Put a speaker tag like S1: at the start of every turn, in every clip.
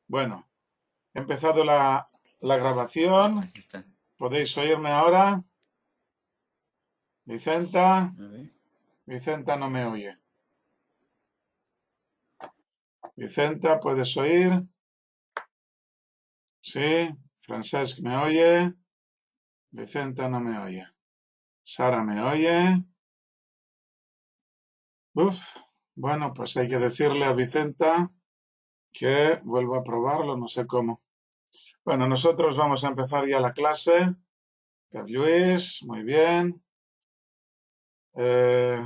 S1: Bueno, he empezado la grabación.
S2: Aquí está.
S1: ¿Podéis oírme ahora? Vicenta,
S2: A ver.
S1: Vicenta no me oye. Vicenta, ¿puedes oír? Sí. Francesc me oye. Vicenta no me oye. Sara me oye. Uf. Bueno, pues hay que decirle a Vicenta que vuelva a probarlo, no sé cómo. Bueno, nosotros vamos a empezar ya la clase. Pep Lluís, muy bien. Eh,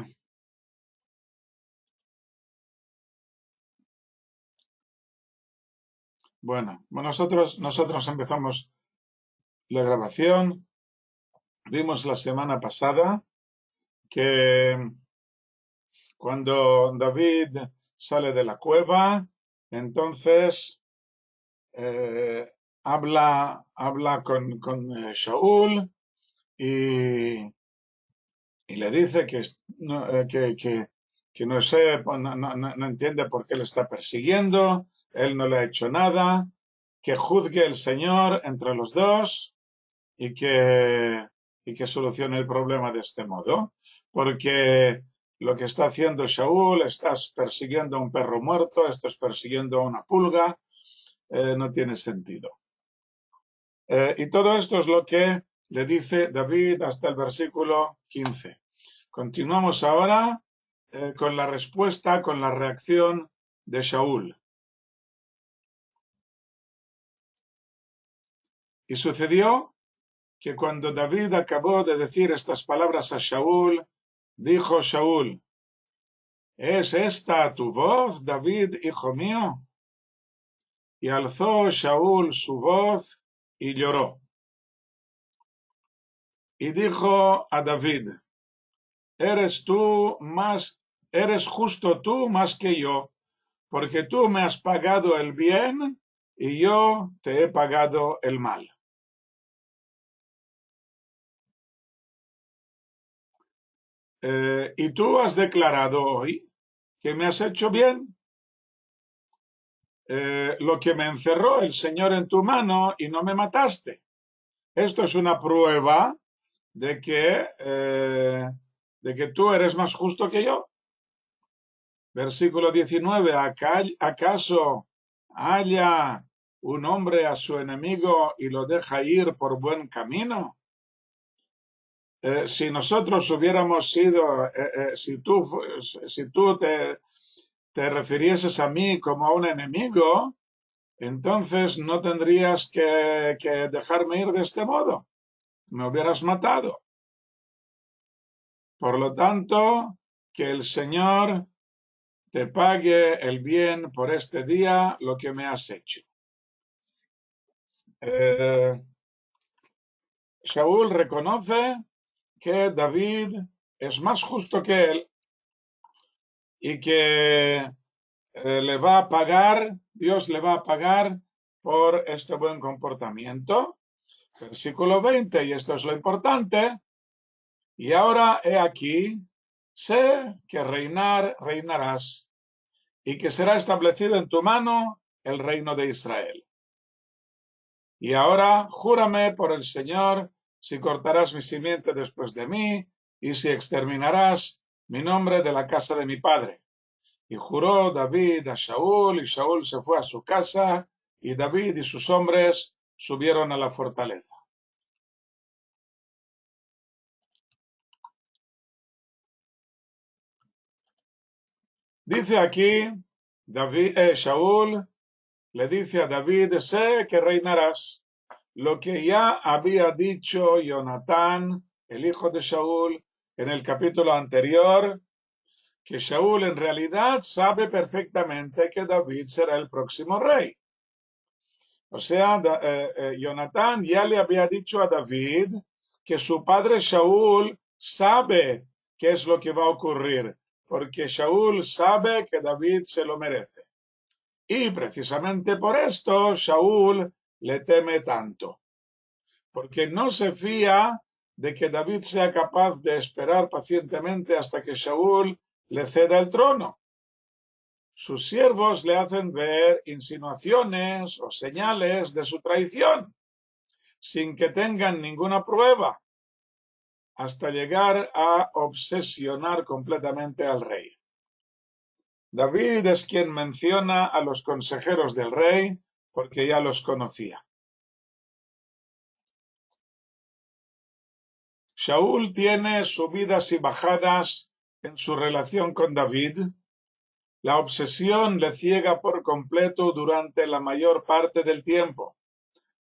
S1: bueno, nosotros empezamos la grabación. Vimos la semana pasada que cuando David sale de la cueva, entonces habla con Shaul y le dice que no sé, no entiende por qué le está persiguiendo, él no le ha hecho nada, que juzgue el Señor entre los dos y que solucione el problema de este modo, porque lo que está haciendo Shaul, estás persiguiendo a un perro muerto, estás persiguiendo a una pulga, no tiene sentido. Y todo esto es lo que le dice David hasta el versículo 15. Continuamos ahora con la respuesta, con la reacción de Shaul. Y sucedió que cuando David acabó de decir estas palabras a Shaul, dijo Shaul: ¿Es esta tu voz, David, hijo mío? Y alzó Shaul su voz y lloró. Y dijo a David: eres justo tú más que yo, porque tú me has pagado el bien y yo te he pagado el mal. Y tú has declarado hoy que me has hecho bien. Lo que me encerró el Señor en tu mano y no me mataste. Esto es una prueba de que tú eres más justo que yo. Versículo 19, ¿acaso halla un hombre a su enemigo y lo deja ir por buen camino? Si nosotros hubiéramos sido, si tú te refirieses a mí como a un enemigo, entonces no tendrías que dejarme ir de este modo. Me hubieras matado. Por lo tanto, que el Señor te pague el bien por este día lo que me has hecho. Saúl reconoce que David es más justo que él y que le va a pagar, Dios le va a pagar por este buen comportamiento. Versículo 20, y esto es lo importante. Y ahora he aquí, sé que reinarás, y que será establecido en tu mano el reino de Israel. Y ahora júrame por el Señor si cortarás mi simiente después de mí, y si exterminarás mi nombre de la casa de mi padre. Y juró David a Shaul, y Shaul se fue a su casa, y David y sus hombres subieron a la fortaleza. Dice aquí, Shaul le dice a David: sé que reinarás. Lo que ya había dicho Jonatán, el hijo de Shaul, en el capítulo anterior, que Shaul en realidad sabe perfectamente que David será el próximo rey. O sea, Jonatán ya le había dicho a David que su padre Shaul sabe qué es lo que va a ocurrir, porque Shaul sabe que David se lo merece. Y precisamente por esto Shaul le teme tanto, porque no se fía de que David sea capaz de esperar pacientemente hasta que Shaul le ceda el trono. sus siervos le hacen ver insinuaciones o señales de su traición, sin que tengan ninguna prueba, hasta llegar a obsesionar completamente al rey. David es quien menciona a los consejeros del rey porque ya los conocía. Shaul tiene subidas y bajadas en su relación con David. La obsesión le ciega por completo durante la mayor parte del tiempo,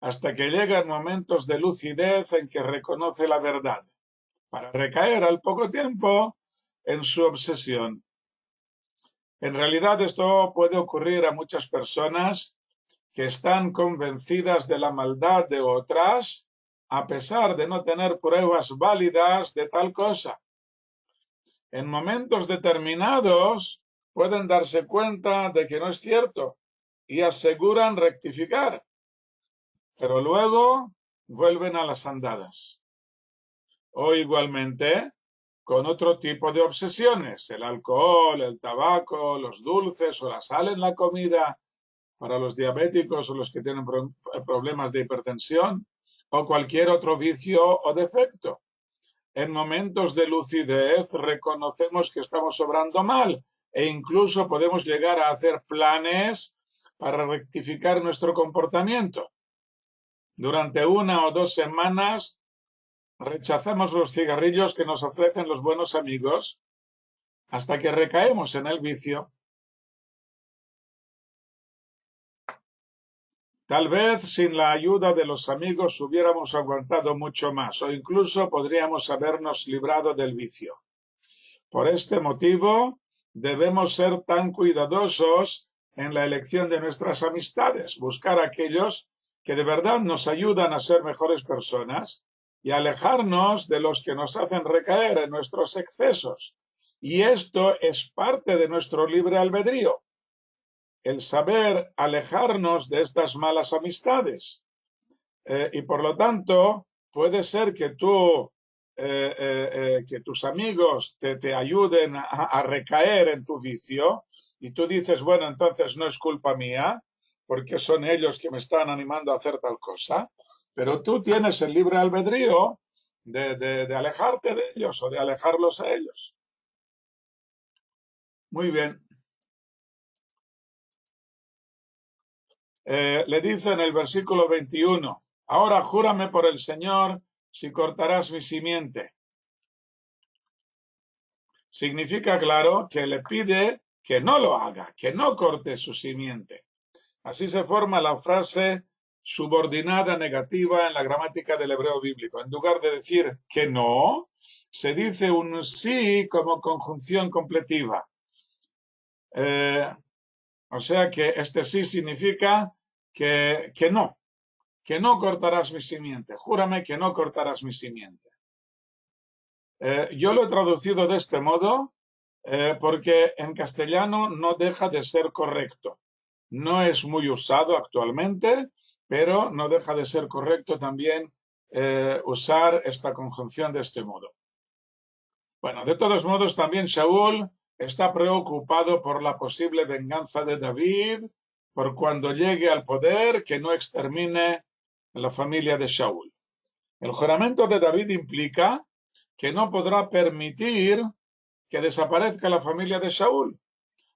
S1: hasta que llegan momentos de lucidez en que reconoce la verdad, para recaer al poco tiempo en su obsesión. En realidad esto puede ocurrir a muchas personas que están convencidas de la maldad de otras, a pesar de no tener pruebas válidas de tal cosa. En momentos determinados pueden darse cuenta de que no es cierto y aseguran rectificar, pero luego vuelven a las andadas. O igualmente con otro tipo de obsesiones, el alcohol, el tabaco, los dulces o la sal en la comida, para los diabéticos o los que tienen problemas de hipertensión, o cualquier otro vicio o defecto. En momentos de lucidez reconocemos que estamos obrando mal e incluso podemos llegar a hacer planes para rectificar nuestro comportamiento. Durante 1 o 2 semanas rechazamos los cigarrillos que nos ofrecen los buenos amigos hasta que recaemos en el vicio. Tal vez sin la ayuda de los amigos hubiéramos aguantado mucho más o incluso podríamos habernos librado del vicio. Por este motivo, debemos ser tan cuidadosos en la elección de nuestras amistades, buscar aquellos que de verdad nos ayudan a ser mejores personas y alejarnos de los que nos hacen recaer en nuestros excesos. Y esto es parte de nuestro libre albedrío, el saber alejarnos de estas malas amistades. Y por lo tanto, puede ser que que tus amigos te ayuden a recaer en tu vicio y tú dices, bueno, entonces no es culpa mía, porque son ellos que me están animando a hacer tal cosa, pero tú tienes el libre albedrío de alejarte de ellos o de alejarlos a ellos. Muy bien. Le dice en el versículo 21, ahora júrame por el Señor si cortarás mi simiente. Significa, claro, que le pide que no lo haga, que no corte su simiente. Así se forma la frase subordinada negativa en la gramática del hebreo bíblico. En lugar de decir que no, se dice un sí como conjunción completiva. O sea que este sí significa que no cortarás mi simiente. Júrame que no cortarás mi simiente. Yo lo he traducido de este modo porque en castellano no deja de ser correcto. No es muy usado actualmente, pero no deja de ser correcto también usar esta conjunción de este modo. Bueno, de todos modos, también Shaul está preocupado por la posible venganza de David, por cuando llegue al poder, que no extermine la familia de Shaul. El juramento de David implica que no podrá permitir que desaparezca la familia de Shaul,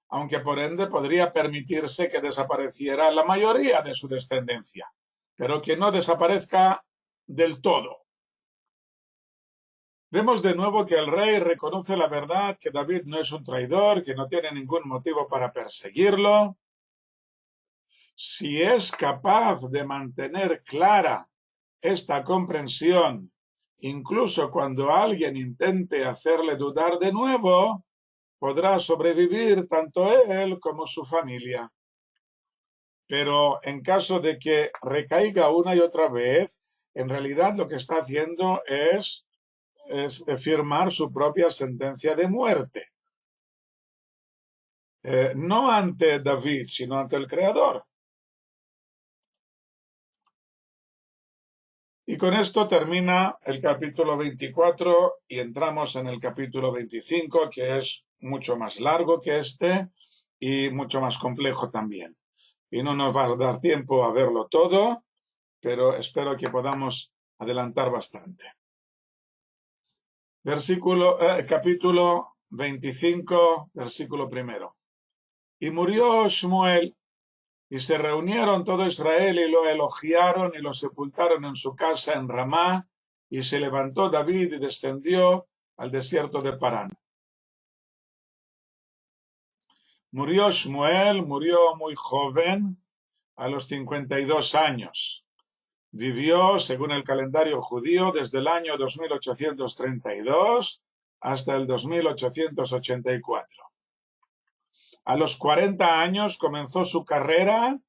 S1: aunque por ende podría permitirse que desapareciera la mayoría de su descendencia, pero que no desaparezca del todo. Vemos de nuevo que el rey reconoce la verdad, que David no es un traidor, que no tiene ningún motivo para perseguirlo. Si es capaz de mantener clara esta comprensión, incluso cuando alguien intente hacerle dudar de nuevo, podrá sobrevivir tanto él como su familia. Pero en caso de que recaiga una y otra vez, en realidad lo que está haciendo es firmar su propia sentencia de muerte. No ante David, sino ante el Creador. Y con esto termina el capítulo 24 y entramos en el capítulo 25, que es mucho más largo que este, y mucho más complejo también. Y no nos va a dar tiempo a verlo todo, pero espero que podamos adelantar bastante. Capítulo 25, versículo 1. Y murió Shmuel, y se reunieron todo Israel y lo elogiaron y lo sepultaron en su casa en Ramá, y se levantó David y descendió al desierto de Parán. Murió Shmuel, murió muy joven, a los 52 años. Vivió, según el calendario judío, desde el año 2832 hasta el 2884. A los 40 años comenzó su carrera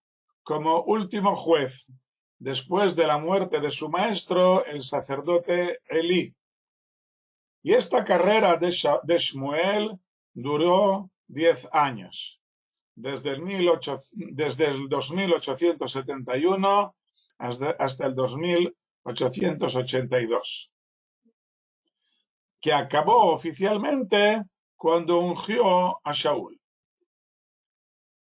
S1: como último juez, después de la muerte de su maestro, el sacerdote Elí. Y esta carrera de Shmuel duró 10 años, desde el 2871 hasta el 2882, que acabó oficialmente cuando ungió a Shaul.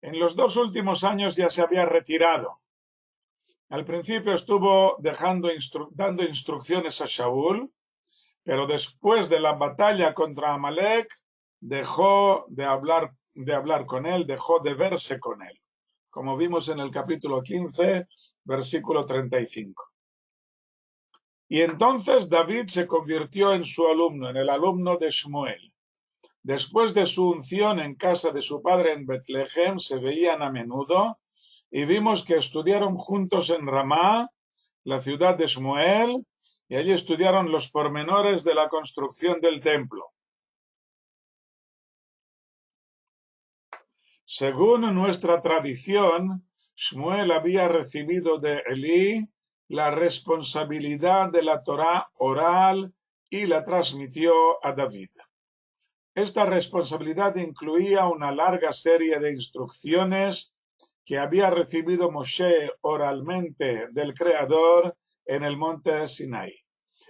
S1: En los 2 últimos años ya se había retirado. Al principio estuvo dando instrucciones a Shaul, pero después de la batalla contra Amalek dejó de hablar con él, dejó de verse con él, como vimos en el capítulo 15, versículo 35. Y entonces David se convirtió en su alumno, en el alumno de Shmuel. Después de su unción en casa de su padre en Betlehem, se veían a menudo y vimos que estudiaron juntos en Ramá, la ciudad de Shmuel, y allí estudiaron los pormenores de la construcción del templo. Según nuestra tradición, Shmuel había recibido de Elí la responsabilidad de la Torá oral y la transmitió a David. Esta responsabilidad incluía una larga serie de instrucciones que había recibido Moshe oralmente del Creador en el monte Sinai,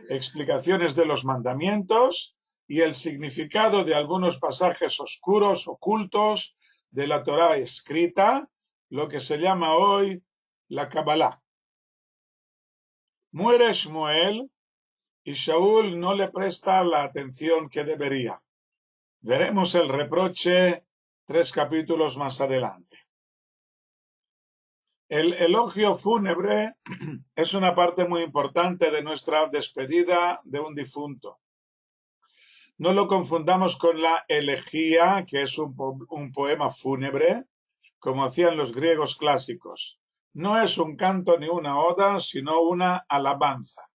S1: explicaciones de los mandamientos y el significado de algunos pasajes oscuros, ocultos de la Torá escrita, lo que se llama hoy la Kabbalah. Muere Shmuel y Shaul no le presta la atención que debería. Veremos el reproche 3 capítulos más adelante. El elogio fúnebre es una parte muy importante de nuestra despedida de un difunto. No lo confundamos con la elegía, que es un poema fúnebre, como hacían los griegos clásicos. No es un canto ni una oda, sino una alabanza.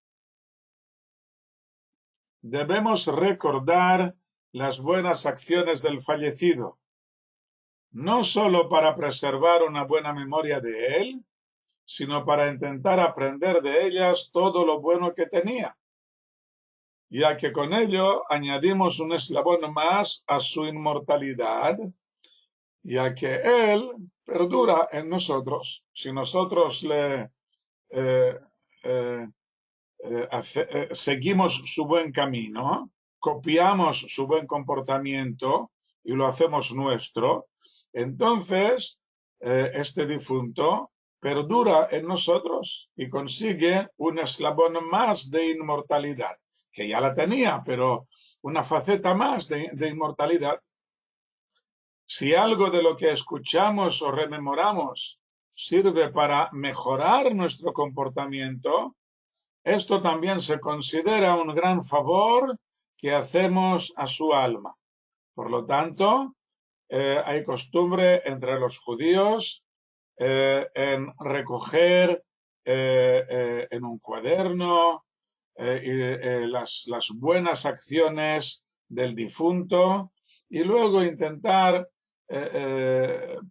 S1: Debemos recordar las buenas acciones del fallecido, no solo para preservar una buena memoria de él, sino para intentar aprender de ellas todo lo bueno que tenía, ya que con ello añadimos un eslabón más a su inmortalidad, ya que él perdura en nosotros. Si nosotros le seguimos su buen camino, copiamos su buen comportamiento y lo hacemos nuestro, entonces este difunto perdura en nosotros y consigue un eslabón más de inmortalidad, que ya la tenía, pero una faceta más de inmortalidad. Si algo de lo que escuchamos o rememoramos sirve para mejorar nuestro comportamiento, esto también se considera un gran favor que hacemos a su alma. Por lo tanto, hay costumbre entre los judíos en recoger en un cuaderno las buenas acciones del difunto y luego intentar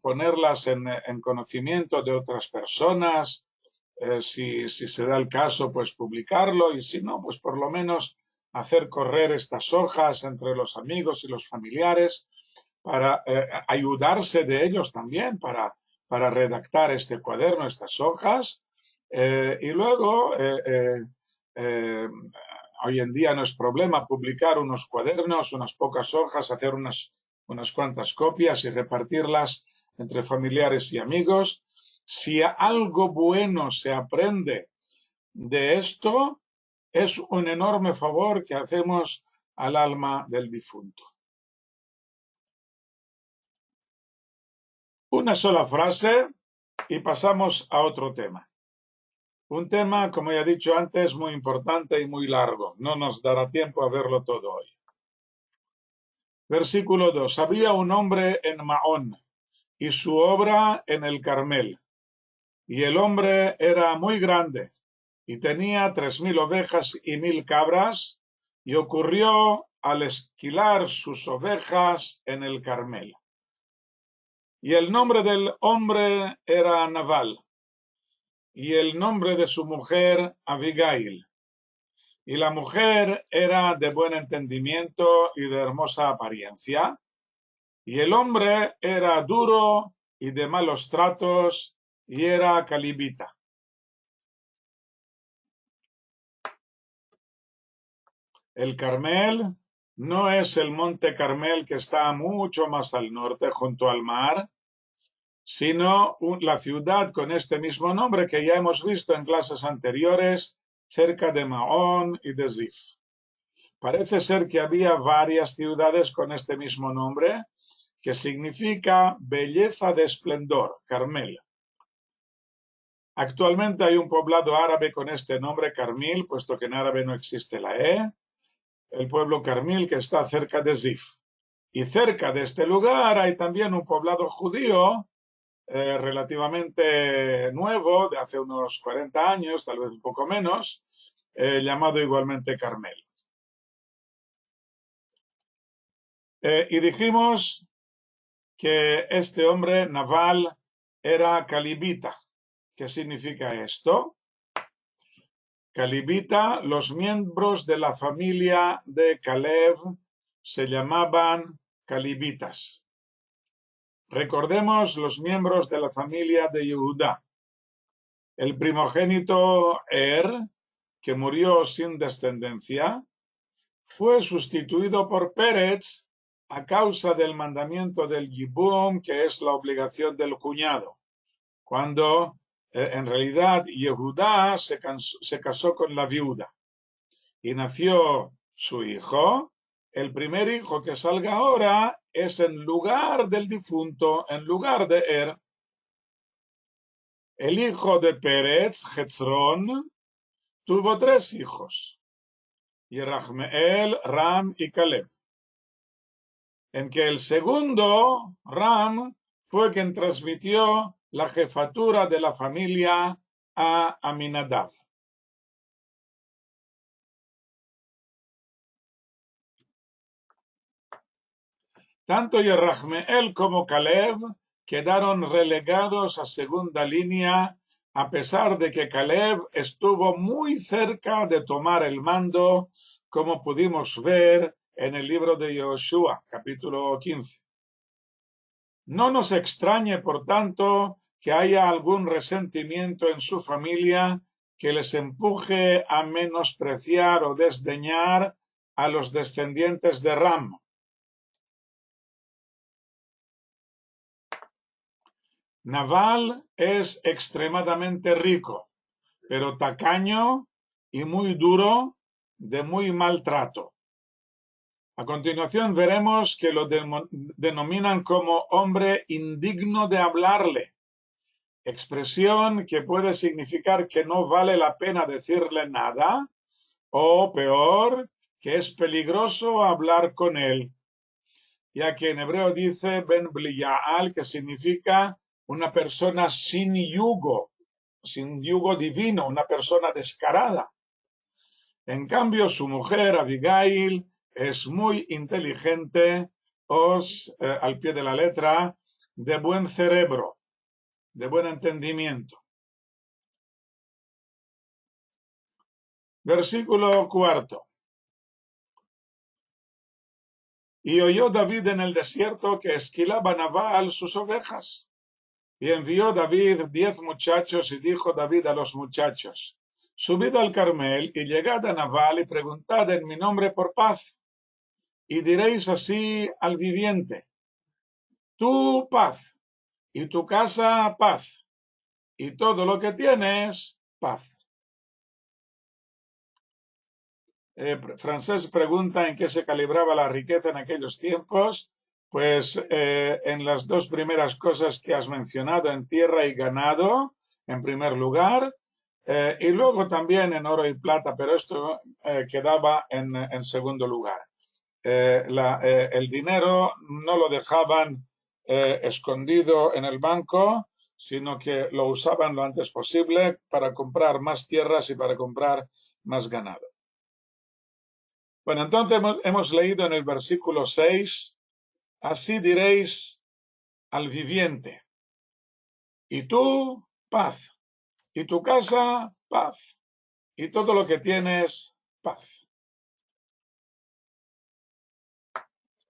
S1: ponerlas en conocimiento de otras personas. Si se da el caso, pues publicarlo, y si no, pues por lo menos hacer correr estas hojas entre los amigos y los familiares para ayudarse de ellos también para redactar este cuaderno, estas hojas. Y luego, hoy en día no es problema publicar unos cuadernos, unas pocas hojas, hacer unas unas cuantas copias y repartirlas entre familiares y amigos. Si algo bueno se aprende de esto, es un enorme favor que hacemos al alma del difunto. Una sola frase y pasamos a otro tema. Un tema, como ya he dicho antes, muy importante y muy largo. No nos dará tiempo a verlo todo hoy. Versículo 2. Había un hombre en Maón y su obra en el Carmel. Y el hombre era muy grande y tenía 3000 ovejas y 1000 cabras, y ocurrió al esquilar sus ovejas en el Carmel. Y el nombre del hombre era Nabal, y el nombre de su mujer Abigail. Y la mujer era de buen entendimiento y de hermosa apariencia, y el hombre era duro y de malos tratos, y era calibita. El Carmel no es el monte Carmel que está mucho más al norte, junto al mar, sino la ciudad con este mismo nombre que ya hemos visto en clases anteriores, cerca de Maón y de Zif. Parece ser que había varias ciudades con este mismo nombre, que significa belleza de esplendor, Carmel. Actualmente hay un poblado árabe con este nombre, Carmil, puesto que en árabe no existe la E, el pueblo Carmil que está cerca de Zif. Y cerca de este lugar hay también un poblado judío relativamente nuevo, de hace unos 40 años, tal vez un poco menos, llamado igualmente Carmel. Y dijimos que este hombre, Nabal, era calibita. ¿Qué significa esto? Calibita, los miembros de la familia de Caleb se llamaban calibitas. Recordemos los miembros de la familia de Yehudá. El primogénito que murió sin descendencia, fue sustituido por Pérez a causa del mandamiento del Yibum, que es la obligación del cuñado, cuando en realidad Yehudá se casó con la viuda y nació su hijo. El primer hijo que salga ahora es en lugar del difunto, en lugar de El hijo de Pérez, Hezrón, tuvo 3 hijos, Yerachmeel, Ram y Caleb, en que el segundo, Ram, fue quien transmitió la jefatura de la familia a Aminadab. Tanto Yerachmeel como Caleb quedaron relegados a segunda línea, a pesar de que Caleb estuvo muy cerca de tomar el mando, como pudimos ver en el libro de Yoshua, capítulo 15. No nos extrañe, por tanto, que haya algún resentimiento en su familia que les empuje a menospreciar o desdeñar a los descendientes de Ram. Nabal es extremadamente rico, pero tacaño y muy duro, de muy mal trato. A continuación veremos que lo denominan como hombre indigno de hablarle, expresión que puede significar que no vale la pena decirle nada, o peor, que es peligroso hablar con él, ya que en hebreo dice Ben Bliyaal, que significa una persona sin yugo divino, una persona descarada. En cambio, su mujer, Abigail, es muy inteligente, al pie de la letra, de buen cerebro, de buen entendimiento. Versículo 4. Y oyó David en el desierto que esquilaba Nabal sus ovejas. Y envió David 10 muchachos y dijo David a los muchachos: subid al Carmel y llegad a Nabal y preguntad en mi nombre por paz. Y diréis así al viviente: tú paz, y tu casa paz, y todo lo que tienes paz. Francés pregunta en qué se calibraba la riqueza en aquellos tiempos. Pues en las dos primeras cosas que has mencionado, en tierra y ganado, en primer lugar, y luego también en oro y plata, pero esto quedaba en segundo lugar. El dinero no lo dejaban escondido en el banco, sino que lo usaban lo antes posible para comprar más tierras y para comprar más ganado. Bueno, entonces hemos leído en el versículo 6, así diréis al viviente, y tú, paz, y tu casa, paz, y todo lo que tienes, paz.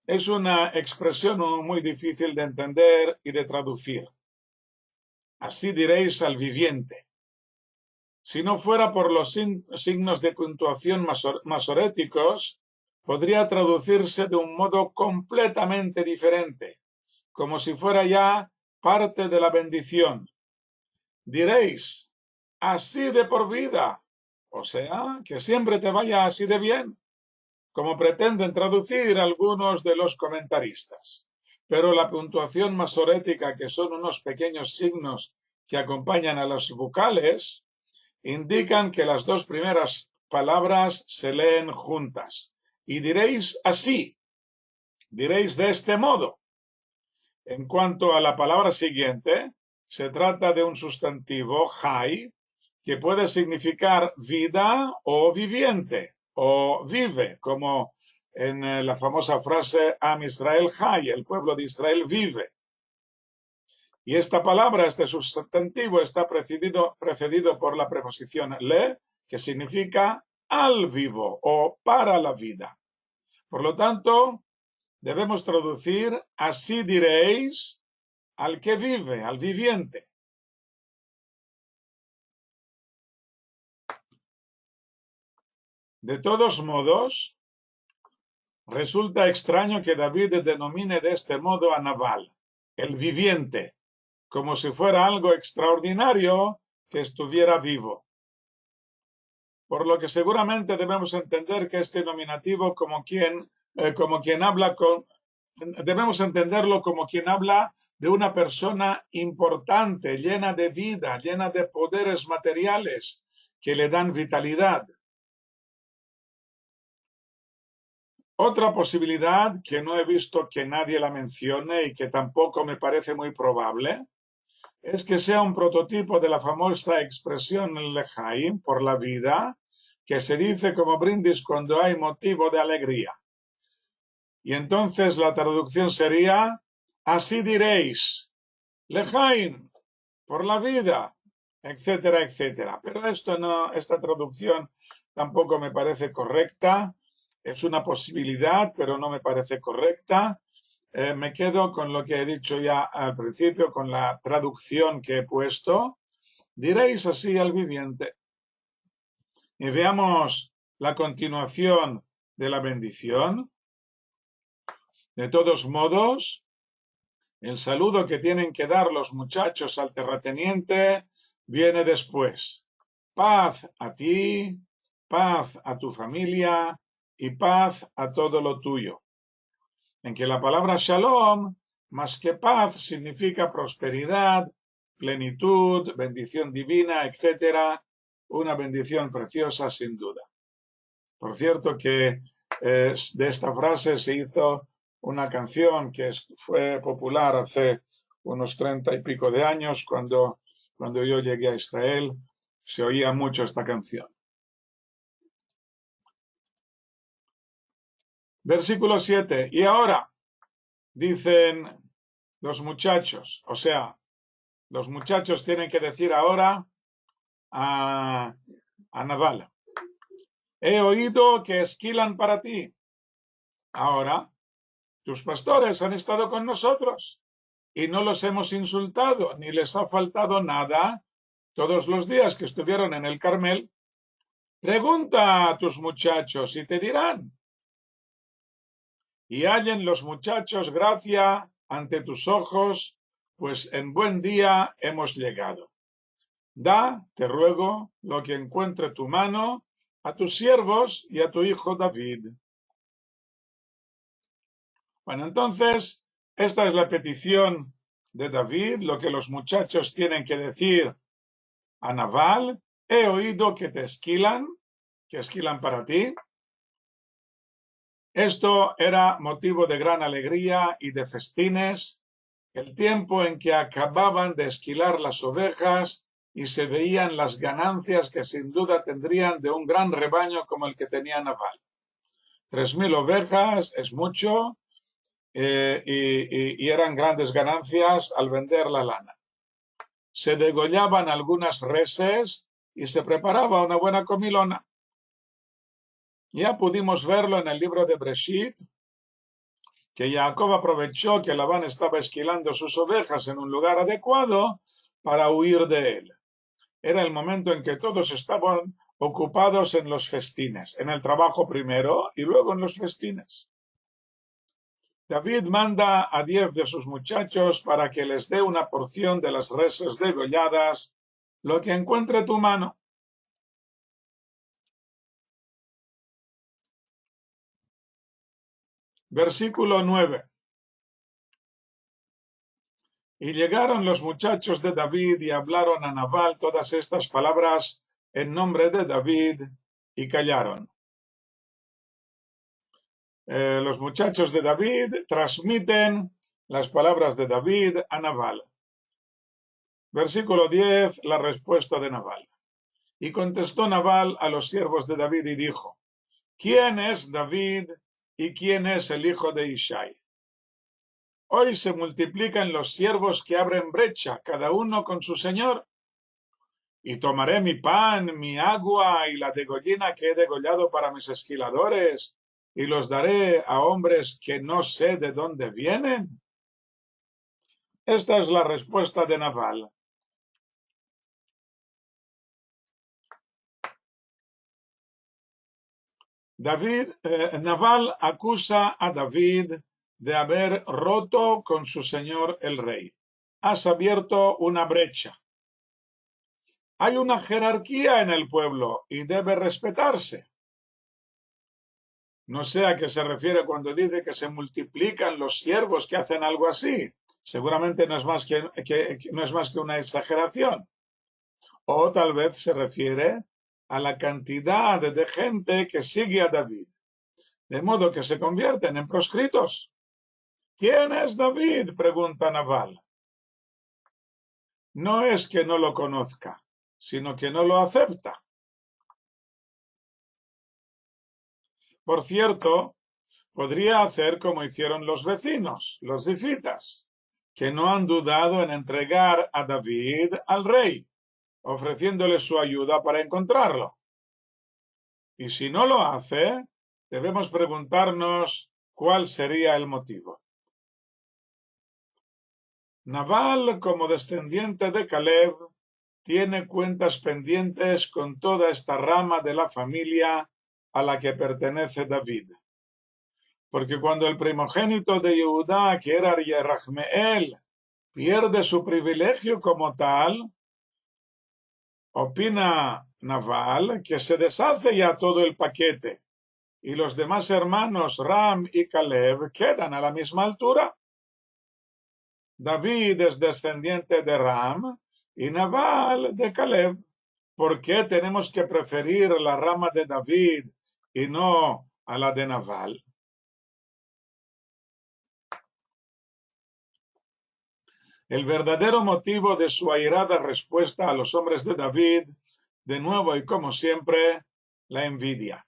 S1: Es una expresión muy difícil de entender y de traducir. Así diréis al viviente. Si no fuera por los signos de puntuación masoréticos, podría traducirse de un modo completamente diferente, como si fuera ya parte de la bendición. Diréis, así de por vida, o sea, que siempre te vaya así de bien, como pretenden traducir algunos de los comentaristas. Pero la puntuación masorética, que son unos pequeños signos que acompañan a las vocales, indican que las dos primeras palabras se leen juntas. Y diréis así, diréis de este modo. En cuanto a la palabra siguiente, se trata de un sustantivo, hay, que puede significar vida o viviente, o vive, como en la famosa frase Am Israel hay, el pueblo de Israel vive. Y esta palabra, este sustantivo, está precedido por la preposición le, que significa al vivo o para la vida. Por lo tanto, debemos traducir así diréis al que vive, al viviente. De todos modos, resulta extraño que David denomine de este modo a Nabal, el viviente, como si fuera algo extraordinario que estuviera vivo. Por lo que seguramente debemos entender que este nominativo debemos entenderlo como quien habla de una persona importante, llena de vida, llena de poderes materiales que le dan vitalidad. Otra posibilidad que no he visto que nadie la mencione y que tampoco me parece muy probable es que sea un prototipo de la famosa expresión lejaim, por la vida, que se dice como brindis cuando hay motivo de alegría. Y entonces la traducción sería, así diréis, lejaim, por la vida, etcétera, etcétera. Pero esta traducción tampoco me parece correcta. Es una posibilidad, pero no me parece correcta. Me quedo con lo que he dicho ya al principio, con la traducción que he puesto. Diréis así al viviente. Y veamos la continuación de la bendición. De todos modos, el saludo que tienen que dar los muchachos al terrateniente viene después. Paz a ti, paz a tu familia y paz a todo lo tuyo. En que la palabra shalom, más que paz, significa prosperidad, plenitud, bendición divina, etc. Una bendición preciosa sin duda. Por cierto que de esta frase se hizo una canción que fue popular hace unos 30 y pico de años, cuando yo llegué a Israel, se oía mucho esta canción. Versículo 7. Y ahora, dicen los muchachos, o sea, los muchachos tienen que decir ahora a Nabal, he oído que esquilan para ti. Ahora, tus pastores han estado con nosotros y no los hemos insultado, ni les ha faltado nada todos los días que estuvieron en el Carmel. Pregunta a tus muchachos y te dirán. Y hallen los muchachos gracia ante tus ojos, pues en buen día hemos llegado. Da, te ruego, lo que encuentre tu mano a tus siervos y a tu hijo David. Bueno, entonces, esta es la petición de David, lo que los muchachos tienen que decir a Nabal. He oído que te esquilan, para ti. Esto era motivo de gran alegría y de festines, el tiempo en que acababan de esquilar las ovejas y se veían las ganancias que sin duda tendrían de un gran rebaño como el que tenía Nabal. 3.000 ovejas es mucho y eran grandes ganancias al vender la lana. Se degollaban algunas reses y se preparaba una buena comilona. Ya pudimos verlo en el libro de Breshit, que Jacob aprovechó que Labán estaba esquilando sus ovejas en un lugar adecuado para huir de él. Era el momento en que todos estaban ocupados en los festines, en el trabajo primero y luego en los festines. David manda a 10 de sus muchachos para que les dé una porción de las reses degolladas, lo que encuentre tu mano. Versículo 9. Y llegaron los muchachos de David y hablaron a Nabal todas estas palabras en nombre de David y callaron. Los muchachos de David transmiten las palabras de David a Nabal. Versículo 10, la respuesta de Nabal. Y contestó Nabal a los siervos de David y dijo: ¿Quién es David y quién es el hijo de Ishai? Hoy se multiplican los siervos que abren brecha, cada uno con su señor. Y tomaré mi pan, mi agua y la degollina que he degollado para mis esquiladores, y los daré a hombres que no sé de dónde vienen. Esta es la respuesta de Nabal. Nabal acusa a David de haber roto con su señor el rey. Has abierto una brecha. Hay una jerarquía en el pueblo y debe respetarse. No sé a qué se refiere cuando dice que se multiplican los siervos que hacen algo así. Seguramente no es más que una exageración. O tal vez se refiere a la cantidad de gente que sigue a David, de modo que se convierten en proscritos. ¿Quién es David?, pregunta Nabal. No es que no lo conozca, sino que no lo acepta. Por cierto, podría hacer como hicieron los vecinos, los zifitas, que no han dudado en entregar a David al rey, ofreciéndole su ayuda para encontrarlo. Y si no lo hace, debemos preguntarnos cuál sería el motivo. Nabal, como descendiente de Caleb, tiene cuentas pendientes con toda esta rama de la familia a la que pertenece David. Porque cuando el primogénito de Judá, que era Yerahmeel, pierde su privilegio como tal, opina Nabal que se deshace ya todo el paquete y los demás hermanos Ram y Caleb quedan a la misma altura. David es descendiente de Ram y Nabal de Caleb. ¿Por qué tenemos que preferir la rama de David y no a la de Nabal? El verdadero motivo de su airada respuesta a los hombres de David, de nuevo y como siempre, la envidia.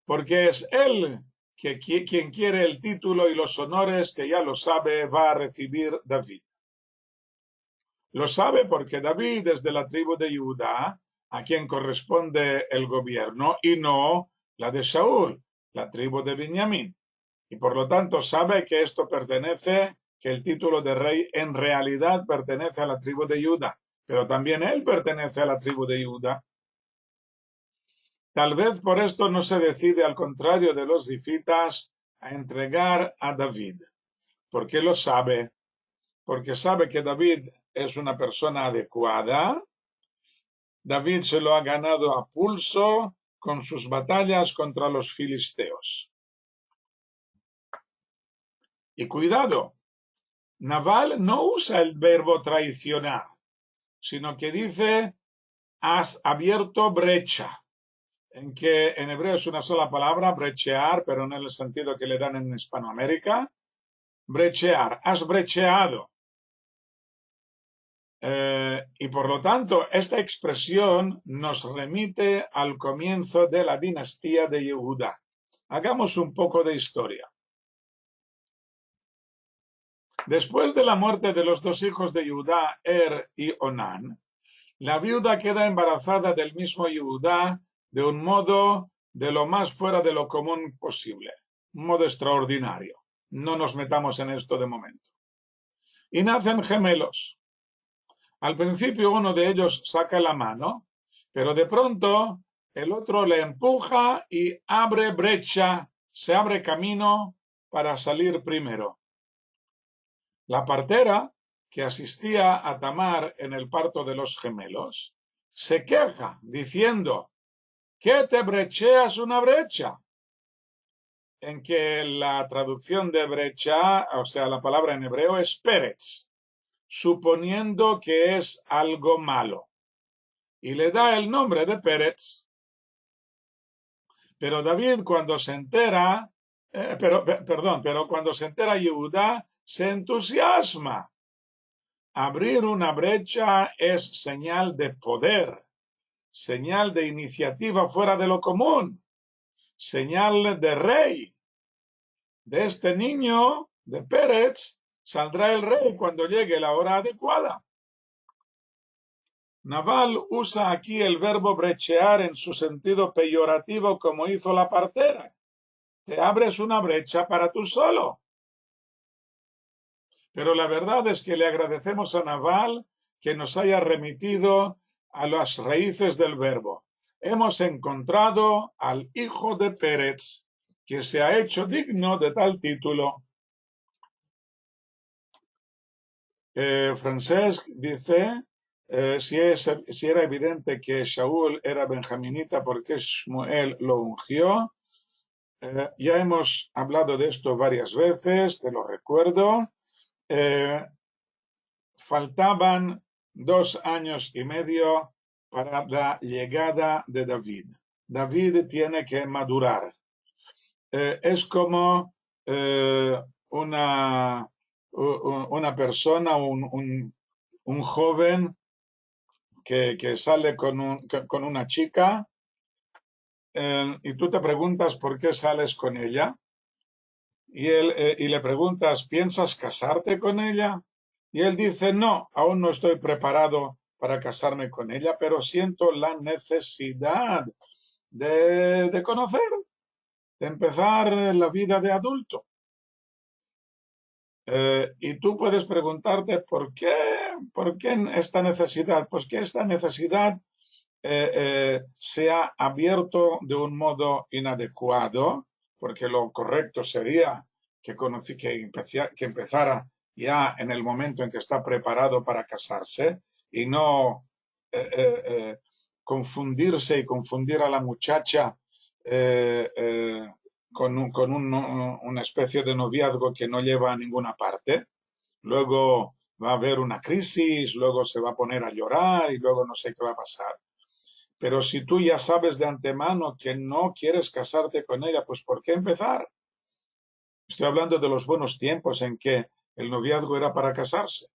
S1: Porque es él quien quiere el título y los honores que, ya lo sabe, va a recibir David. Lo sabe porque David es de la tribu de Judá, a quien corresponde el gobierno, y no la de Saúl, la tribu de Benjamín. Y por lo tanto sabe que que el título de rey en realidad pertenece a la tribu de Judá, pero también él pertenece a la tribu de Judá. Tal vez por esto no se decide, al contrario de los zifitas, a entregar a David, ¿Por qué lo sabe? Porque sabe que David es una persona adecuada. David se lo ha ganado a pulso con sus batallas contra los filisteos. Y cuidado, Naval no usa el verbo traicionar, sino que dice, has abierto brecha, en que en hebreo es una sola palabra, brechear, pero no en el sentido que le dan en Hispanoamérica. Brechear, has brecheado. Y por lo tanto, esta expresión nos remite al comienzo de la dinastía de Yehudá. Hagamos un poco de historia. Después de la muerte de los dos hijos de Judá, y Onán, la viuda queda embarazada del mismo Judá de un modo de lo más fuera de lo común posible, un modo extraordinario. No nos metamos en esto de momento. Y nacen gemelos. Al principio uno de ellos saca la mano, pero de pronto el otro le empuja y abre brecha, se abre camino para salir primero. La partera, que asistía a Tamar en el parto de los gemelos, se queja diciendo, ¿qué te brecheas una brecha? En que la traducción de brecha, o sea, la palabra en hebreo es peretz, suponiendo que es algo malo. Y le da el nombre de Peretz. Pero David cuando se entera, pero cuando se entera Yehudá, se entusiasma. Abrir una brecha es señal de poder, señal de iniciativa fuera de lo común, señal de rey. De este niño, de Pérez, saldrá el rey cuando llegue la hora adecuada. Naval usa aquí el verbo brechear en su sentido peyorativo como hizo la partera. Te abres una brecha para tú solo. Pero la verdad es que le agradecemos a Naval que nos haya remitido a las raíces del verbo. Hemos encontrado al hijo de Pérez, que se ha hecho digno de tal título. Francesc dice, si era evidente que Shaul era benjaminita porque Shmuel lo ungió. Ya hemos hablado de esto varias veces, te lo recuerdo. Faltaban 2 años y medio para la llegada de David. David tiene que madurar. Es como una persona, un joven que sale con una chica y tú te preguntas por qué sales con ella y le preguntas, ¿piensas casarte con ella? Y él dice, no, aún no estoy preparado para casarme con ella, pero siento la necesidad de conocer, de empezar la vida de adulto. Y tú puedes preguntarte ¿por qué esta necesidad? Pues que esta necesidad se ha abierto de un modo inadecuado, porque lo correcto sería que empezara ya en el momento en que está preparado para casarse y no confundirse y confundir a la muchacha con una especie de noviazgo que no lleva a ninguna parte. Luego va a haber una crisis, luego se va a poner a llorar y luego no sé qué va a pasar. Pero si tú ya sabes de antemano que no quieres casarte con ella, pues ¿por qué empezar? Estoy hablando de los buenos tiempos en que el noviazgo era para casarse.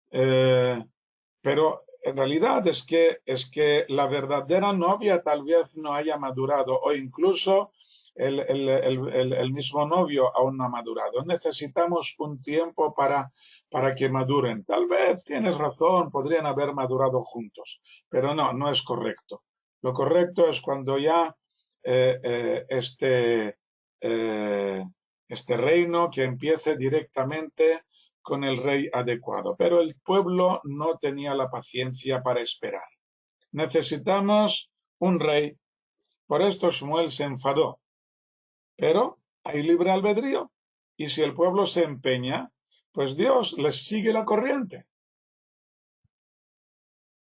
S1: Pero en realidad es que la verdadera novia tal vez no haya madurado o incluso el mismo novio aún no ha madurado. Necesitamos un tiempo para que maduren. Tal vez tienes razón, podrían haber madurado juntos, pero no es correcto. Lo correcto es cuando ya este reino que empiece directamente con el rey adecuado. Pero el pueblo no tenía la paciencia para esperar. Necesitamos un rey. Por esto Shmuel se enfadó. Pero hay libre albedrío. y si el pueblo se empeña, pues Dios les sigue la corriente.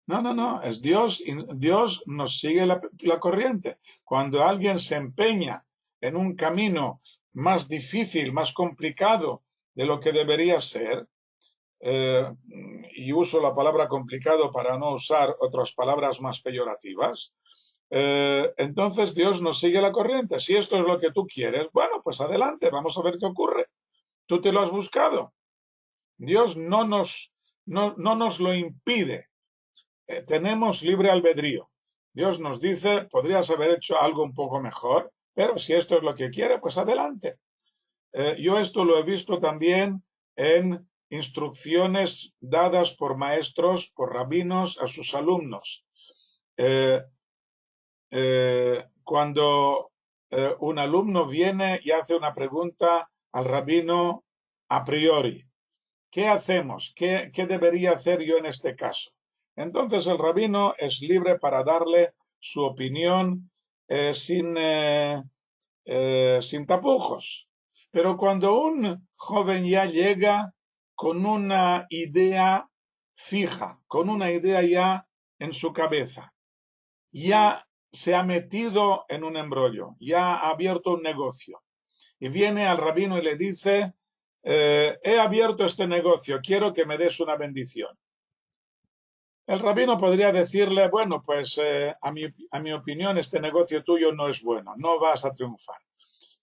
S1: No, es Dios, Dios nos sigue la corriente. Cuando alguien se empeña en un camino más difícil, más complicado de lo que debería ser, y uso la palabra complicado para no usar otras palabras más peyorativas, entonces Dios nos sigue la corriente. Si esto es lo que tú quieres, bueno, pues adelante, vamos a ver qué ocurre. Tú te lo has buscado. Dios no nos lo impide. Tenemos libre albedrío. Dios nos dice, podrías haber hecho algo un poco mejor, pero si esto es lo que quiere, pues adelante. Yo esto lo he visto también en instrucciones dadas por maestros, por rabinos a sus alumnos. Cuando un alumno viene y hace una pregunta al rabino a priori, ¿qué hacemos? ¿Qué debería hacer yo en este caso? Entonces el rabino es libre para darle su opinión sin tapujos. Pero cuando un joven ya llega con una idea fija, con una idea ya en su cabeza, ya se ha metido en un embrollo, ya ha abierto un negocio, y viene al rabino y le dice, he abierto este negocio, quiero que me des una bendición. El rabino podría decirle, bueno, pues a mi opinión este negocio tuyo no es bueno, no vas a triunfar.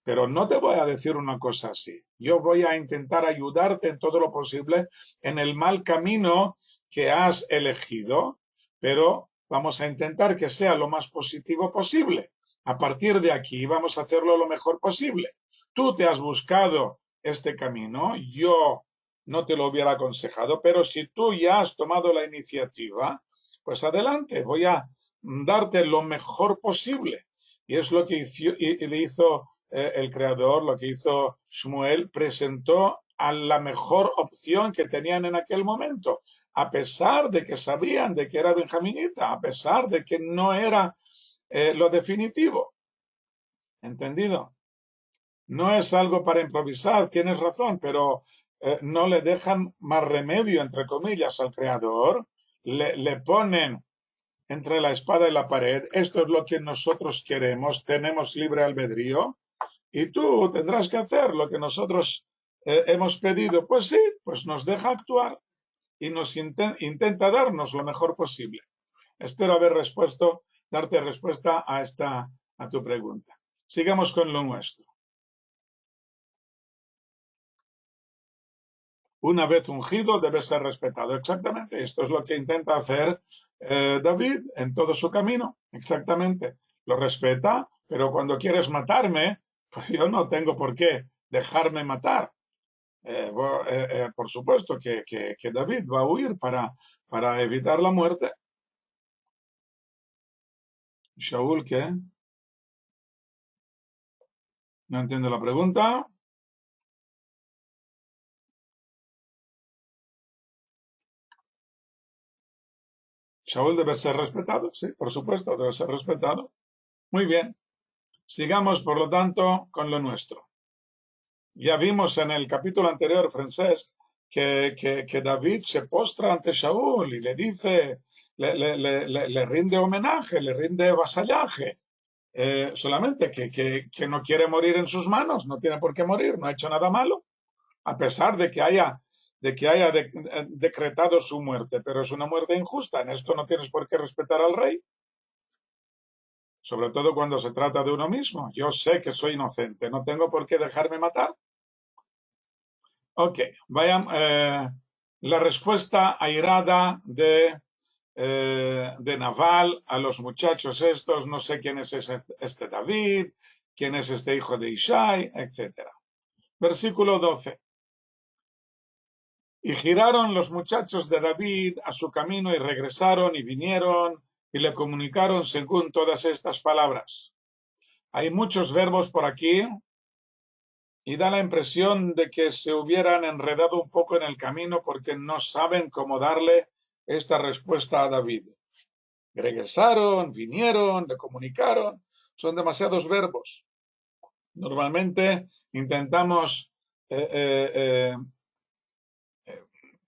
S1: Pero no te voy a decir una cosa así. Yo voy a intentar ayudarte en todo lo posible en el mal camino que has elegido, pero vamos a intentar que sea lo más positivo posible. A partir de aquí vamos a hacerlo lo mejor posible. Tú te has buscado este camino, yo no te lo hubiera aconsejado, pero si tú ya has tomado la iniciativa, pues adelante, voy a darte lo mejor posible. Y es lo que le hizo el creador, lo que hizo Shmuel, presentó a la mejor opción que tenían en aquel momento, a pesar de que sabían de que era benjaminita, a pesar de que no era lo definitivo. ¿Entendido? No es algo para improvisar, tienes razón, pero no le dejan más remedio, entre comillas, al creador, le ponen entre la espada y la pared, esto es lo que nosotros queremos, tenemos libre albedrío, y tú tendrás que hacer lo que nosotros hemos pedido. Pues sí, pues nos deja actuar y nos intenta darnos lo mejor posible. Espero haber darte respuesta a tu pregunta. Sigamos con lo nuestro. Una vez ungido debe ser respetado. Exactamente, esto es lo que intenta hacer David en todo su camino. Exactamente, lo respeta, pero cuando quieres matarme, pues yo no tengo por qué dejarme matar. Por supuesto que David va a huir para evitar la muerte. Shaul, ¿qué? No entiendo la pregunta. Shaul debe ser respetado, sí, por supuesto, debe ser respetado. Muy bien. Sigamos, por lo tanto, con lo nuestro. Ya vimos en el capítulo anterior, Francesc, que David se postra ante Shaul y le dice, le rinde homenaje, le rinde vasallaje. Solamente que no quiere morir en sus manos, no tiene por qué morir, no ha hecho nada malo, a pesar de que haya decretado su muerte, pero es una muerte injusta. En esto no tienes por qué respetar al rey, sobre todo cuando se trata de uno mismo. Yo sé que soy inocente, no tengo por qué dejarme matar. Ok, vayan, la respuesta airada de Naval a los muchachos estos, no sé quién es este David, quién es este hijo de Ishai, etc. Versículo 12. Y giraron los muchachos de David a su camino y regresaron y vinieron y le comunicaron según todas estas palabras. Hay muchos verbos por aquí y da la impresión de que se hubieran enredado un poco en el camino porque no saben cómo darle esta respuesta a David. Regresaron, vinieron, le comunicaron, son demasiados verbos. Normalmente intentamos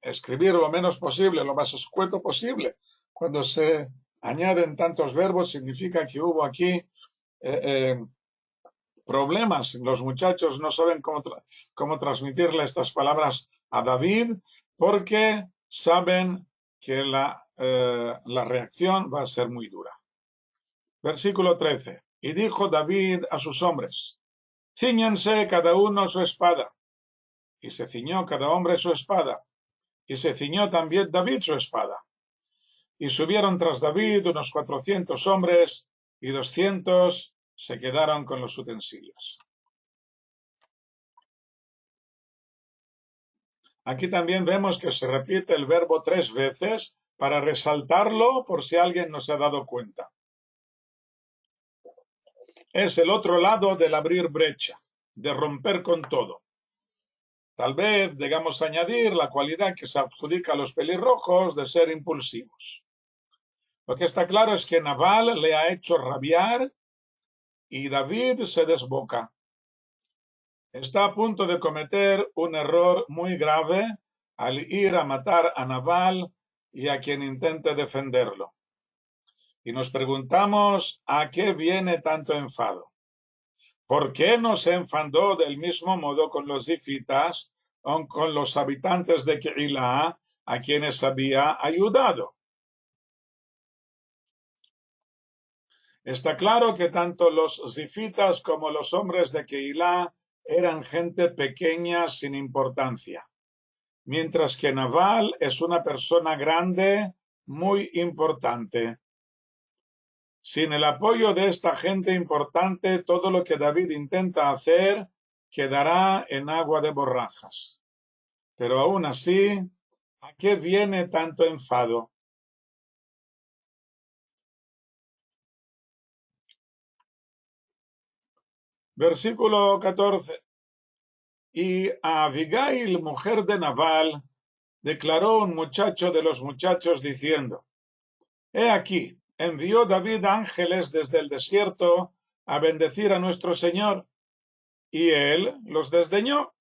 S1: escribir lo menos posible, lo más escueto posible. Cuando se añaden tantos verbos, significa que hubo aquí problemas. Los muchachos no saben cómo transmitirle estas palabras a David porque saben que la reacción va a ser muy dura. Versículo 13. Y dijo David a sus hombres: cíñanse cada uno su espada. Y se ciñó cada hombre su espada. Y se ciñó también David su espada. Y subieron tras David unos 400 hombres, y 200 se quedaron con los utensilios. Aquí también vemos que se repite el verbo 3 veces para resaltarlo por si alguien no se ha dado cuenta. Es el otro lado del abrir brecha, de romper con todo. Tal vez debamos añadir la cualidad que se adjudica a los pelirrojos de ser impulsivos. Lo que está claro es que Nabal le ha hecho rabiar y David se desboca. Está a punto de cometer un error muy grave al ir a matar a Nabal y a quien intente defenderlo. Y nos preguntamos a qué viene tanto enfado. ¿Por qué no se enfadó del mismo modo con los zifitas o con los habitantes de Keilah a quienes había ayudado? Está claro que tanto los zifitas como los hombres de Keilah eran gente pequeña sin importancia, mientras que Nabal es una persona grande, muy importante. Sin el apoyo de esta gente importante, todo lo que David intenta hacer quedará en agua de borrajas. Pero aún así, ¿a qué viene tanto enfado? Versículo 14. Y a Abigail, mujer de Nabal, declaró un muchacho de los muchachos diciendo: he aquí, envió David ángeles desde el desierto a bendecir a nuestro Señor, y él los desdeñó.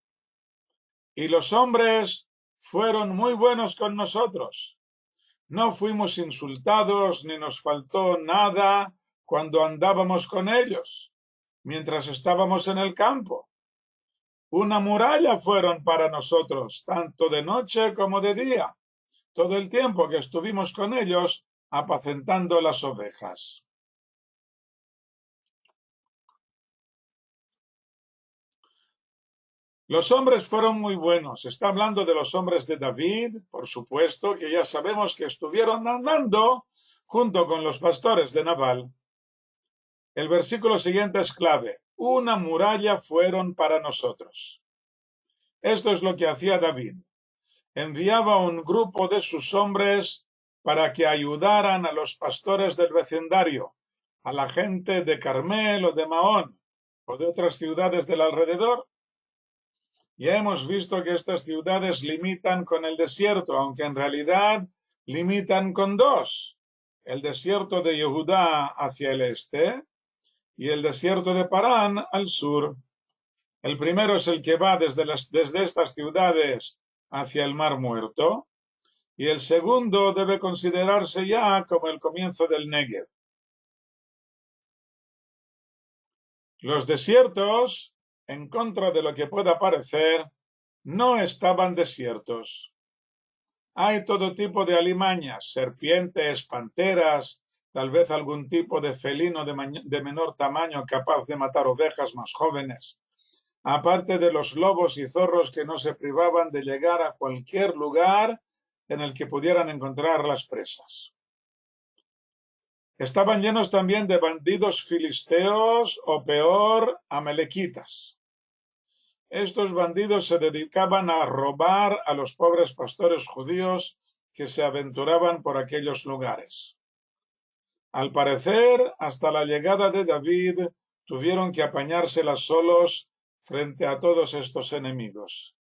S1: Y los hombres fueron muy buenos con nosotros. No fuimos insultados ni nos faltó nada cuando andábamos con ellos, mientras estábamos en el campo. Una muralla fueron para nosotros, tanto de noche como de día, todo el tiempo que estuvimos con ellos apacentando las ovejas. Los hombres fueron muy buenos. Está hablando de los hombres de David, por supuesto, que ya sabemos que estuvieron andando junto con los pastores de Nabal. El versículo siguiente es clave. Una muralla fueron para nosotros. Esto es lo que hacía David. Enviaba un grupo de sus hombres para que ayudaran a los pastores del vecindario, a la gente de Carmel o de Mahón o de otras ciudades del alrededor. Ya hemos visto que estas ciudades limitan con el desierto, aunque en realidad limitan con dos: el desierto de Yehudá hacia el este y el desierto de Parán al sur. El primero es el que va desde estas ciudades hacia el Mar Muerto, y el segundo debe considerarse ya como el comienzo del Negev. Los desiertos, en contra de lo que pueda parecer, no estaban desiertos. Hay todo tipo de alimañas, serpientes, panteras, tal vez algún tipo de felino de menor tamaño capaz de matar ovejas más jóvenes, aparte de los lobos y zorros que no se privaban de llegar a cualquier lugar en el que pudieran encontrar las presas. Estaban llenos también de bandidos filisteos o peor, amalequitas. Estos bandidos se dedicaban a robar a los pobres pastores judíos que se aventuraban por aquellos lugares. Al parecer, hasta la llegada de David, tuvieron que apañárselas solos frente a todos estos enemigos.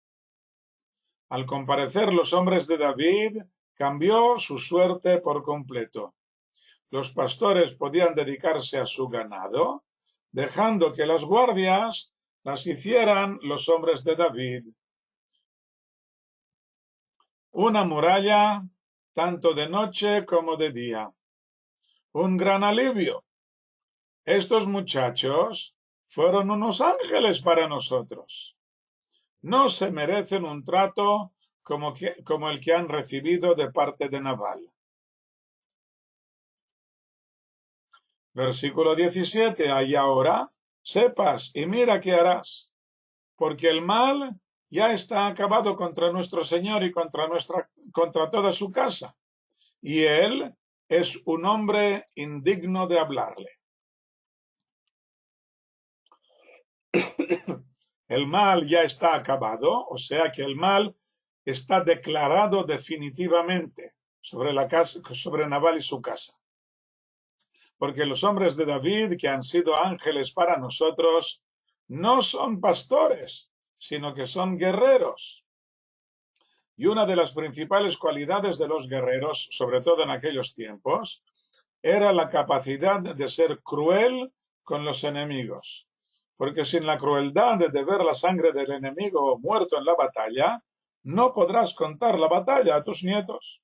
S1: Al comparecer los hombres de David, cambió su suerte por completo. Los pastores podían dedicarse a su ganado, dejando que las guardias las hicieran los hombres de David. Una muralla tanto de noche como de día. Un gran alivio. Estos muchachos fueron unos ángeles para nosotros. No se merecen un trato como el que han recibido de parte de Nabal. Versículo 17. Y ahora sepas y mira qué harás, porque el mal ya está acabado contra nuestro Señor y contra toda su casa, y él es un hombre indigno de hablarle. El mal ya está acabado, o sea que el mal está declarado definitivamente sobre Nabal y su casa. Porque los hombres de David, que han sido ángeles para nosotros, no son pastores, sino que son guerreros. Y una de las principales cualidades de los guerreros, sobre todo en aquellos tiempos, era la capacidad de ser cruel con los enemigos. Porque sin la crueldad de ver la sangre del enemigo muerto en la batalla, no podrás contar la batalla a tus nietos.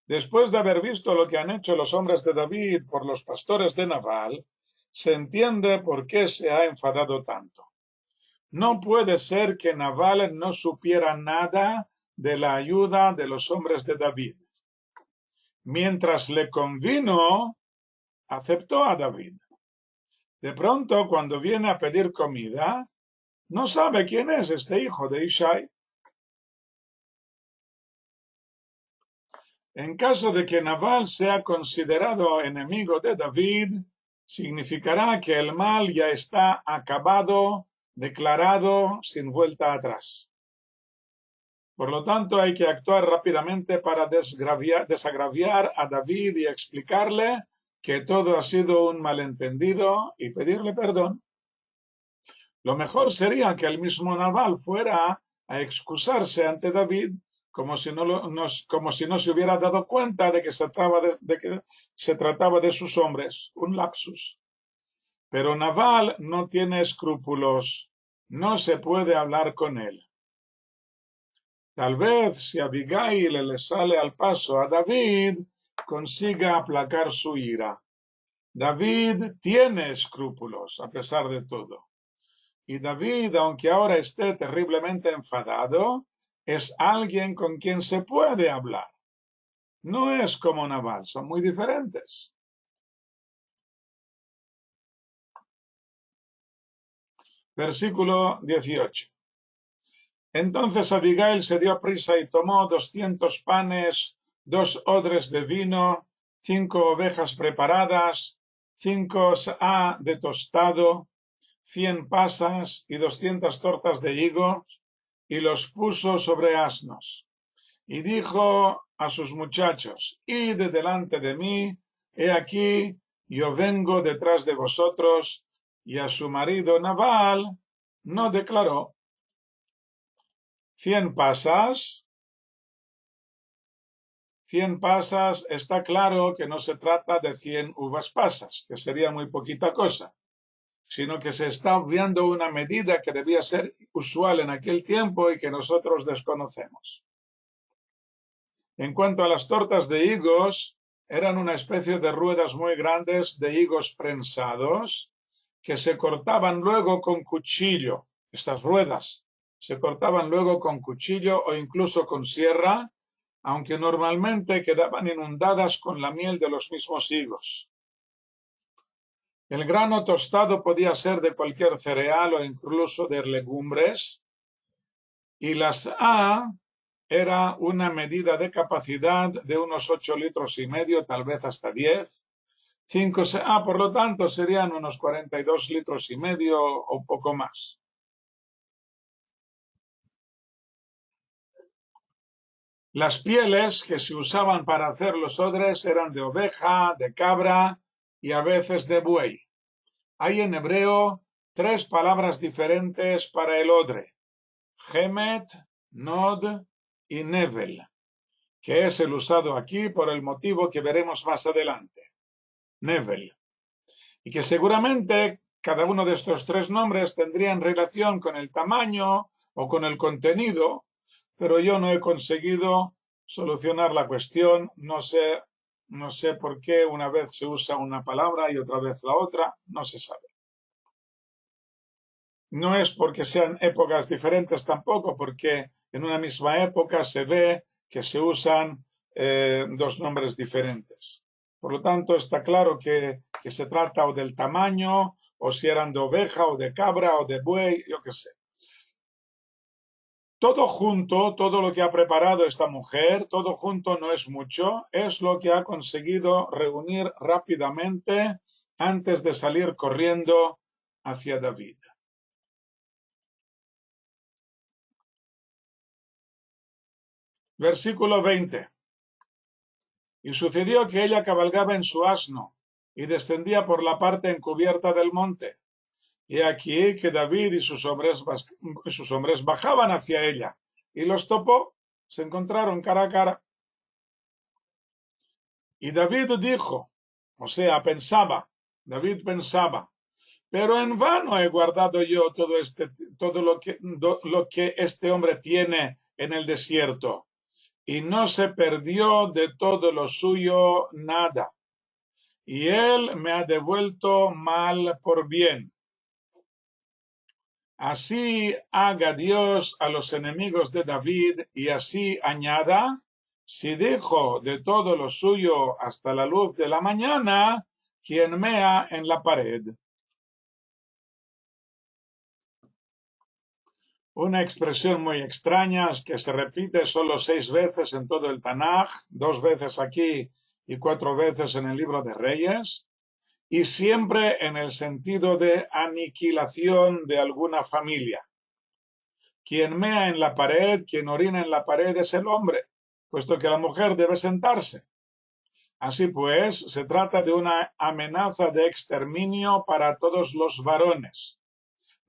S1: Después de haber visto lo que han hecho los hombres de David por los pastores de Nabal, se entiende por qué se ha enfadado tanto. No puede ser que Nabal no supiera nada de la ayuda de los hombres de David. Mientras le convino, aceptó a David. De pronto, cuando viene a pedir comida, no sabe quién es este hijo de Ishai. En caso de que Nabal sea considerado enemigo de David, significará que el mal ya está acabado, declarado, sin vuelta atrás. Por lo tanto, hay que actuar rápidamente para desagraviar a David y explicarle que todo ha sido un malentendido y pedirle perdón. Lo mejor sería que el mismo Nabal fuera a excusarse ante David como si no se hubiera dado cuenta de que se trataba de sus hombres, un lapsus. Pero Nabal no tiene escrúpulos, no se puede hablar con él. Tal vez si Abigail le sale al paso a David, consiga aplacar su ira. David tiene escrúpulos a pesar de todo. Y David, aunque ahora esté terriblemente enfadado, es alguien con quien se puede hablar. No es como Nabal, son muy diferentes. Versículo 18. Entonces Abigail se dio prisa y tomó 200 panes, 2 odres de vino, 5 ovejas preparadas, 5 sa de tostado, 100 pasas y 200 tortas de higos, y los puso sobre asnos. Y dijo a sus muchachos: id delante de mí, he aquí, yo vengo detrás de vosotros. Y a su marido Nabal no declaró. 100 pasas. 100 pasas, está claro que no se trata de 100 uvas pasas, que sería muy poquita cosa, sino que se está obviando una medida que debía ser usual en aquel tiempo y que nosotros desconocemos. En cuanto a las tortas de higos, eran una especie de ruedas muy grandes de higos prensados que se cortaban luego con cuchillo. Estas ruedas se cortaban luego con cuchillo o incluso con sierra, aunque normalmente quedaban inundadas con la miel de los mismos higos. El grano tostado podía ser de cualquier cereal o incluso de legumbres, y las era una medida de capacidad de unos 8 litros y medio, tal vez hasta 10. 5 por lo tanto, serían unos 42 litros y medio o poco más. Las pieles que se usaban para hacer los odres eran de oveja, de cabra y a veces de buey. Hay en hebreo 3 palabras diferentes para el odre: Hemet, Nod y Nevel, que es el usado aquí por el motivo que veremos más adelante, Nevel, y que seguramente cada uno de estos tres nombres tendrían relación con el tamaño o con el contenido, pero yo no he conseguido solucionar la cuestión. No sé por qué una vez se usa una palabra y otra vez la otra, no se sabe. No es porque sean épocas diferentes tampoco, porque en una misma época se ve que se usan dos nombres diferentes. Por lo tanto, está claro que se trata o del tamaño, o si eran de oveja, o de cabra, o de buey, yo qué sé. Todo junto, todo lo que ha preparado esta mujer, todo junto no es mucho, es lo que ha conseguido reunir rápidamente antes de salir corriendo hacia David. Versículo 20. Y sucedió que ella cabalgaba en su asno y descendía por la parte encubierta del monte. Y aquí que David y sus hombres bajaban hacia ella y los topó, se encontraron cara a cara. Y David dijo, o sea, David pensaba, pero en vano he guardado yo todo lo que este hombre tiene en el desierto, y no se perdió de todo lo suyo nada, y él me ha devuelto mal por bien. Así haga Dios a los enemigos de David, y así añada, si dejo de todo lo suyo hasta la luz de la mañana, quien mea en la pared. Una expresión muy extraña que se repite solo 6 veces en todo el Tanaj, 2 veces aquí y 4 veces en el libro de Reyes, y siempre en el sentido de aniquilación de alguna familia. Quien mea en la pared, quien orina en la pared es el hombre, puesto que la mujer debe sentarse. Así pues, se trata de una amenaza de exterminio para todos los varones.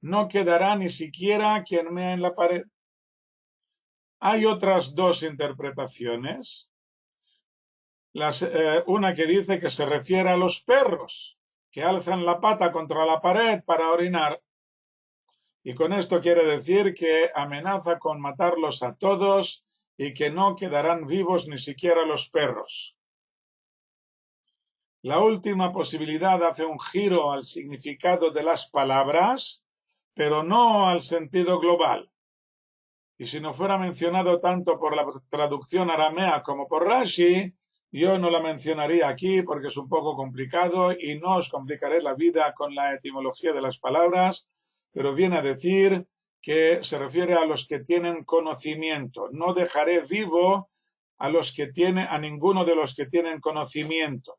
S1: No quedará ni siquiera quien mea en la pared. Hay otras dos interpretaciones. Una que dice que se refiere a los perros, que alzan la pata contra la pared para orinar. Y con esto quiere decir que amenaza con matarlos a todos y que no quedarán vivos ni siquiera los perros. La última posibilidad hace un giro al significado de las palabras, pero no al sentido global. Y si no fuera mencionado tanto por la traducción aramea como por Rashi, yo no la mencionaría aquí porque es un poco complicado y no os complicaré la vida con la etimología de las palabras, pero viene a decir que se refiere a los que tienen conocimiento. No dejaré vivo a ninguno de los que tienen conocimiento,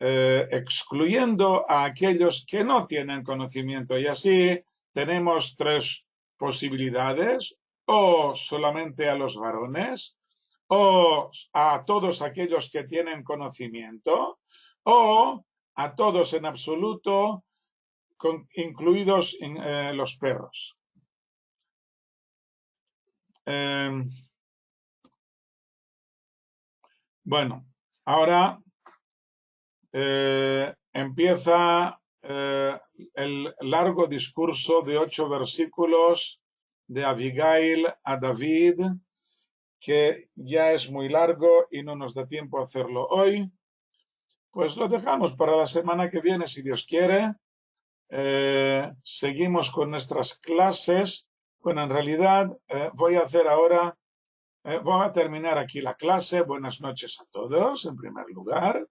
S1: excluyendo a aquellos que no tienen conocimiento. Y así tenemos 3 posibilidades: o solamente a los varones, o a todos aquellos que tienen conocimiento, o a todos en absoluto, incluidos los perros. Bueno, ahora empieza el largo discurso de 8 versículos de Abigail a David, que ya es muy largo y no nos da tiempo a hacerlo hoy. Pues lo dejamos para la semana que viene, si Dios quiere. Seguimos con nuestras clases. Bueno, en realidad voy a terminar aquí la clase. Buenas noches a todos, en primer lugar.